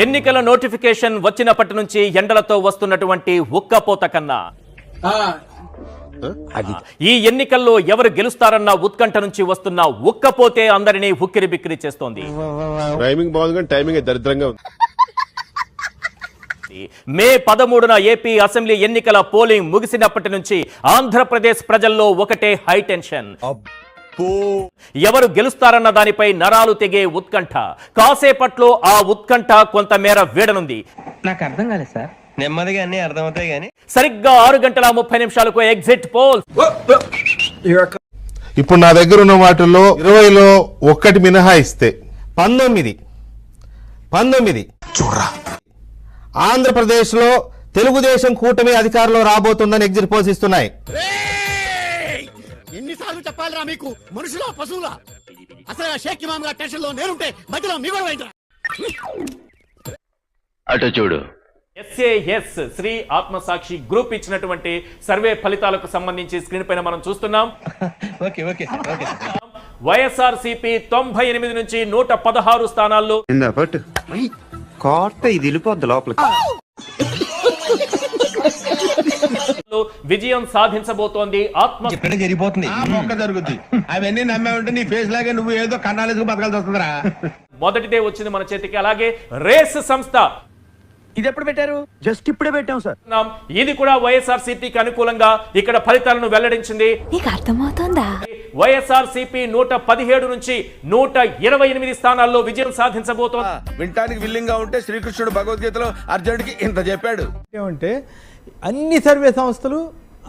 ఎన్నికల నోటిఫికేషన్ వచ్చినప్పటి నుంచి ఎండలతో వస్తున్నటువంటి ఉక్కపోత కన్నా ఈ ఎన్నికల్లో ఎవరు గెలుస్తారన్న ఉత్కంఠ నుంచి వస్తున్న ఉక్కపోతే అందరినీ ఉక్కిరి బిక్కిరి చేస్తోంది. మే 13న ఏపీ అసెంబ్లీ ఎన్నికల పోలింగ్ ముగిసినప్పటి నుంచి ఆంధ్రప్రదేశ్ ప్రజల్లో ఒకటే హై టెన్షన్. ఎవరు గెలుస్తారన్న దానిపై నరాలు తెగే ఉత్కంఠ. కాసేపట్లో ఆ ఉత్కంఠ కొంతమేర వీడనుంది. నాకు అర్థం కాలేదు సార్. నెమ్మదిగా అన్ని అర్థమవుతాయి గానీ సరిగ్గా 6:30 ఎగ్జిట్ పోల్. ఇప్పుడు నా దగ్గర ఉన్న వాటిల్లో 20లో ఒక్కటి మినహాయిస్తే 19 చూడరా ఆంధ్రప్రదేశ్ లో తెలుగుదేశం కూటమి అధికారంలో రాబోతుందని ఎగ్జిట్ పోల్స్ ఇస్తున్నాయి. ఎన్నిసార్లు చెప్పాలిరా మీకు, మనుషులా పశువులా? అసలు షేక్ ఇమామ్ గారి టెన్షన్ లో నేనుంటే మధ్యలో మీ కూడా ఏంట్రా? అటు చూడు. SAS శ్రీ ఆత్మసాక్షి గ్రూప్ ఇచ్చినటువంటి సర్వే ఫలితాలకు సంబంధించి స్క్రీన్ పైన మనం చూస్తున్నాం. వైఎస్ఆర్సీపీ 98 నుంచి 116 స్థానాల్లో విజయం సాధించబోతోంది. జరిగిపోతుంది జరుగుతుంది. అవన్నీ నమ్మే ఉంటే నీ ఫేస్ లాగే నువ్వు ఏదో కన్నాలేసుకు బతకాల్సి వస్తుందిరా. మొదటిదే వచ్చింది మన చేతికి. అలాగే రేస్ సంస్థ ఇది ఎప్పుడు పెట్టారు? జస్ట్ ఇప్పుడే పెట్టాం సార్. ఇది కూడా వైఎస్ఆర్సీపీకి అనుకూలంగా ఇక్కడ ఫలితాలను వెల్లడించింది. నీకు అర్థమవుతుందా? వైఎస్ఆర్సీపీ 117 నుంచి 128 స్థానాల్లో విజయం సాధించబోతోంది. వింటానికి విల్లింగ్ గా ఉంటే శ్రీకృష్ణుడు భగవద్గీతలో అర్జునుడికి ఇంత చెప్పాడు. ఏమంటే అన్ని సర్వే సంస్థలు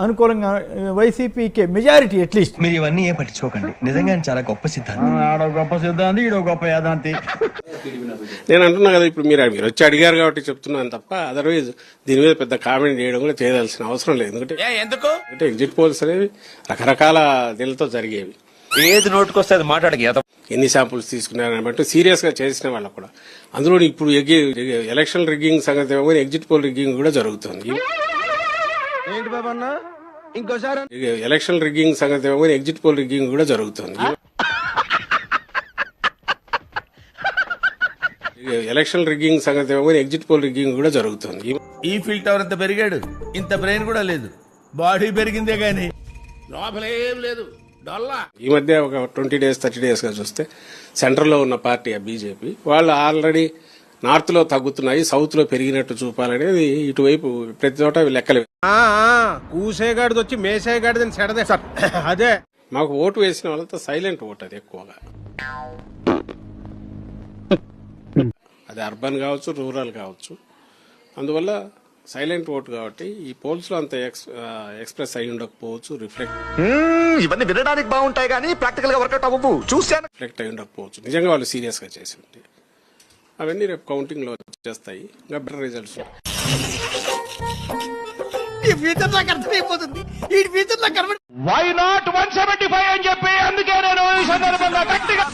అనుకూలంగా వైసీపీకి మెజారిటీ అట్లీస్ట్. మీరు ఇవన్నీ ఏ పట్టించుకోకండి. నిజంగా చాలా గొప్ప సిద్ధాంతి. ఆడో గొప్ప సిద్ధాంతి, ఈడో గొప్ప యాదాంతి. నేను అంటున్నా కదా, ఇప్పుడు మీరు వచ్చి అడిగారు కాబట్టి చెప్తున్నాను తప్ప అదర్వైజ్ దీని మీద పెద్ద కామెంట్ చేయడం కూడా చేయాల్సిన అవసరం లేదు. ఎందుకంటే ఎగ్జిట్ పోల్స్ అనేవి రకరకాల దీనితో జరిగేవి. ఏది నోటుకొస్తే అది మాట్లాడక ఎన్ని శాంపుల్స్ తీసుకున్నారని బట్టి సీరియస్ గా చేసిన వాళ్ళకు కూడా. అందులో ఇప్పుడు ఎలక్షన్ రిగ్గింగ్ సంగతి ఏమో ఎగ్జిట్ పోల్ రిగ్గింగ్ కూడా జరుగుతుంది. ఏంటి బాబా అన్న ఇంకోసారి? ఎలక్షన్ రిగ్గింగ్ సంగతి ఏమో ఎగ్జిట్ పోల్ రిగ్గింగ్ కూడా జరుగుతుంది. ఎలక్షన్ రిగ్గింగ్ సంగతి ఏమో ఎగ్జిట్ పోల్ రిగ్గింగ్ కూడా జరుగుతుంది. ఈ ఫిల్టర్ అంత పెరిగాడు, ఇంత బ్రెయిన్ కూడా లేదు. బాడీ పెరిగిందే గానీ లోపలేం లేదు. ఈ మధ్య ఒక 20 days 30 days గా చూస్తే సెంటర్ లో ఉన్న పార్టీ బీజేపీ వాళ్ళు ఆల్రెడీ నార్త్ లో తగ్గుతున్నాయి, సౌత్ లో పెరిగినట్టు చూపాలనేది ఇటువైపు ప్రతి చోట లెక్కలు. కూసేగాడిది వచ్చి మేసేగాడిదని సెడదే సార్. అదే మాకు ఓటు వేసిన వాళ్ళతో సైలెంట్ ఓటు అది ఎక్కువగా. అది అర్బన్ కావచ్చు, రూరల్ కావచ్చు. అందువల్ల సైలెంట్ ఓటు కాబట్టి ఈ పోల్స్ లో అంత ఎక్స్ప్రెస్ అయి ఉండకపోవచ్చు, రిఫ్లెక్ట్ ఇవన్నీ వినడానికి బాగుంటాయి కానీ ప్రాక్టికల్ గా వర్కౌట్ అవ్వవు. చూసాను రిఫ్లెక్ట్ అయి ఉండకపోవచ్చు. నిజంగా వాళ్ళు సీరియస్ గా చేసి ఉంటే అవన్నీ రేపు కౌంటింగ్ లో చేస్తాయి. ఇంకా బెటర్ రిజల్ట్స్. ఈ ఫ్యూచర్ నాకు అర్థమైపోతుంది. ఈ ఫ్యూచర్ నాకు అర్థం. వై నాట్ 175 అని చెప్పి అందుకే నేను ఈ సందర్భంగా గట్టిగా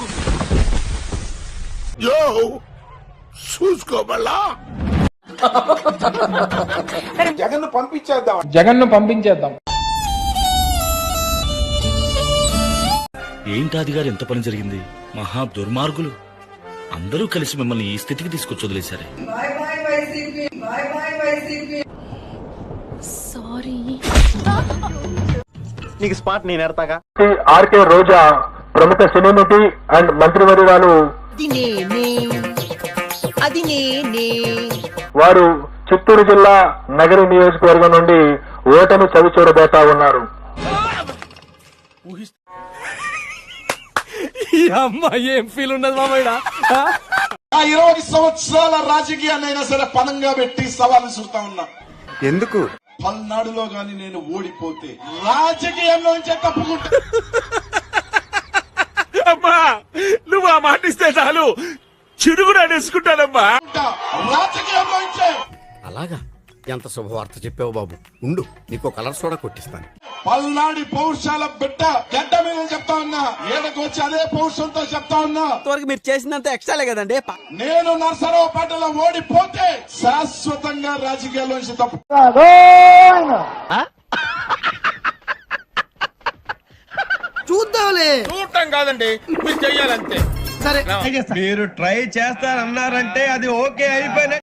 చూసుకోబల్లా జగన్ను పంపించేద్దాం. ఏంటాది గారు ఎంత పని జరిగింది? మహా దుర్మార్గులు అందరూ కలిసి మిమ్మల్ని ఈ స్థితికి తీసుకొచ్చి వదిలేశారే. సారీ. నీకు స్పాట్ నేను ఎడతాగా. ఆర్కే రోజా ప్రముఖ సినీ నటి అండ్ మంత్రివర్యురాలు వారు చిత్తూరు జిల్లా నగరి నియోజకవర్గం నుండి ఓటమి చవిచూడబోతా ఉన్నారు. ఏం ఫీల్ ఉన్నది మామయ్య? 20 సంవత్సరాల రాజకీయాన్నైనా సరే పనంగా పెట్టి సవాలు చూస్తా ఉన్నా. ఎందుకు? పల్నాడులో గాని నేను ఓడిపోతే రాజకీయంలోంచే తప్పుకుంటా. అమ్మా నువ్వు ఆ మాట ఇస్తే చాలు, చిరుగుడు అనేసుకుంటానమ్మా. రాజకీయంలోంచే. అలాగా? ఎంత శుభవార్త చెప్పావు బాబు. ఉండు, నీకు కలర్ సోడా కొట్టిస్తాను. పల్నాడి పౌరుషాల బిడ్డ గడ్డ మీద చెప్తా ఉన్నా, ఏడకు వచ్చి అదే పౌరుషంతో చెప్తా ఉన్నా. మీరు చేసినంత ఎక్స్ట్రాలే కదండి. నేను నర్సరావుపేటలో ఓడిపోతే శాశ్వతంగా రాజకీయాల్లోంచి తప్పు. చూద్దాంలే. చూడటం కాదండి, మీరు చెయ్యాలంతే. సరే మీరు ట్రై చేస్తారన్నారంటే అది ఓకే అయిపోయిన